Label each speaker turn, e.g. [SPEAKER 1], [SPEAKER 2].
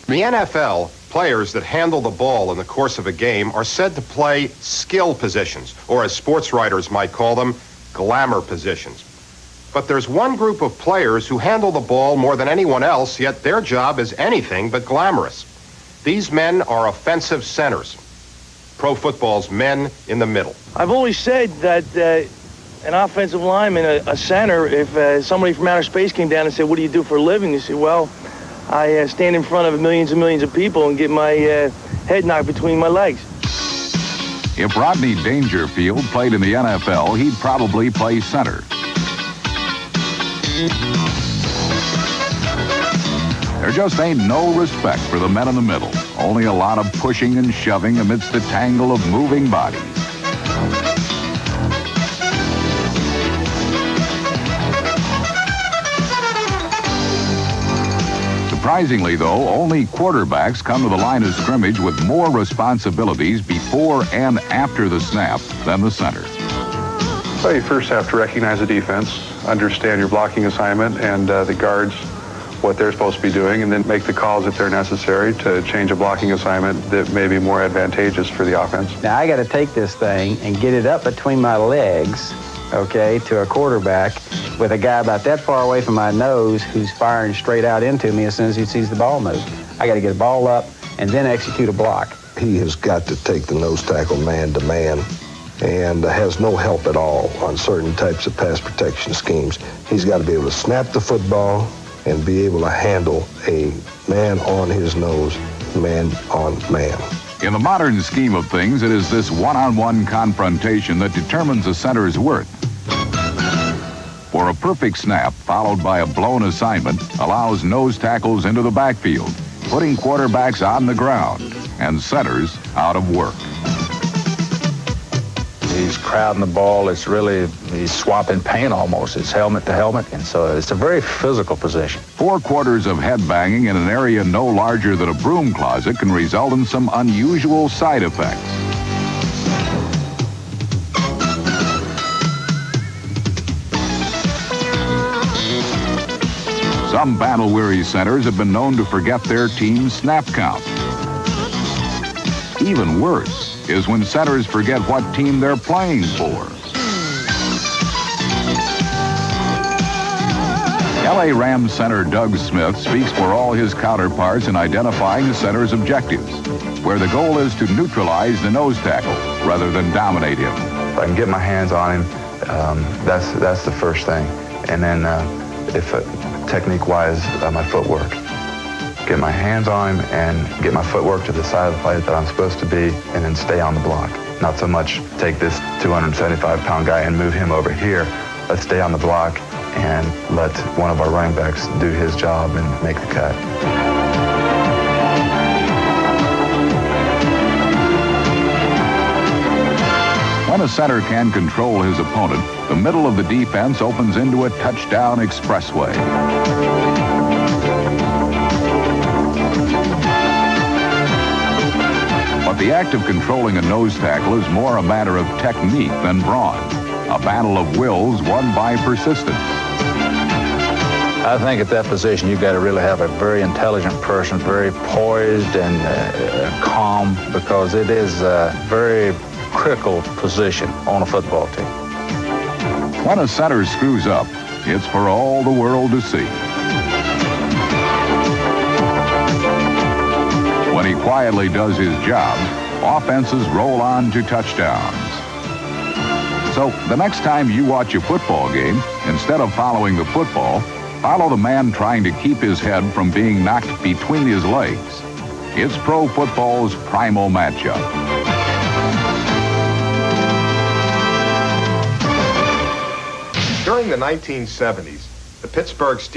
[SPEAKER 1] In the NFL, players that handle the ball in the course of a game are said to play skill positions, or as sports writers might call them, glamour positions. But there's one group of players who handle the ball more than anyone else, yet their job is anything but glamorous. These men are offensive centers. Pro football's men in the middle.
[SPEAKER 2] I've always said that an offensive lineman, a center, if somebody from outer space came down and said, "What do you do for a living?" You say, "Well, I stand in front of millions and millions of people and get my head knocked between my legs."
[SPEAKER 3] If Rodney Dangerfield played in the NFL, he'd probably play center. There just ain't no respect for the men in the middle. Only a lot of pushing and shoving amidst the tangle of moving bodies. Surprisingly, though, only quarterbacks come to the line of scrimmage with more responsibilities before and after the snap than the center.
[SPEAKER 4] Well, you first have to recognize the defense, understand your blocking assignment and the guards, what they're supposed to be doing, and then make the calls if they're necessary to change a blocking assignment that may be more advantageous for the offense.
[SPEAKER 5] Now, I got to take this thing and get it up between my legs, okay, to a quarterback with a guy about that far away from my nose who's firing straight out into me as soon as he sees the ball move. I got to get the ball up and then execute a block.
[SPEAKER 6] He has got to take the nose tackle man to man and has no help at all on certain types of pass protection schemes. He's got to be able to snap the football and be able to handle a man on his nose, man on man.
[SPEAKER 3] In the modern scheme of things, it is this one-on-one confrontation that determines a center's worth. For a perfect snap, followed by a blown assignment, allows nose tackles into the backfield, putting quarterbacks on the ground and centers out of work.
[SPEAKER 7] He's crowding the ball. He's swapping paint almost. It's helmet to helmet, and so it's a very physical position.
[SPEAKER 3] 4 quarters of headbanging in an area no larger than a broom closet can result in some unusual side effects. Some battle-weary centers have been known to forget their team's snap count. Even worse is when centers forget what team they're playing for. LA Rams center Doug Smith speaks for all his counterparts in identifying the center's objectives, where the goal is to neutralize the nose tackle rather than dominate him.
[SPEAKER 7] If I can get my hands on him, that's the first thing. And then technique-wise, my footwork. Get my hands on him and get my footwork to the side of the plate that I'm supposed to be, and then stay on the block. Not so much take this 275-pound guy and move him over here. Let's stay on the block and let one of our running backs do his job and make the cut.
[SPEAKER 3] When a center can control his opponent, the middle of the defense opens into a touchdown expressway. But the act of controlling a nose tackle is more a matter of technique than brawn. A battle of wills won by persistence.
[SPEAKER 7] I think at that position, you've got to really have a very intelligent person, very poised and calm, because it is a very critical position on a football team.
[SPEAKER 3] When a center screws up, it's for all the world to see. When he quietly does his job, offenses roll on to touchdowns. So the next time you watch a football game, instead of following the football, follow the man trying to keep his head from being knocked between his legs. It's pro football's primal matchup.
[SPEAKER 1] During the 1970s, the Pittsburgh Steelers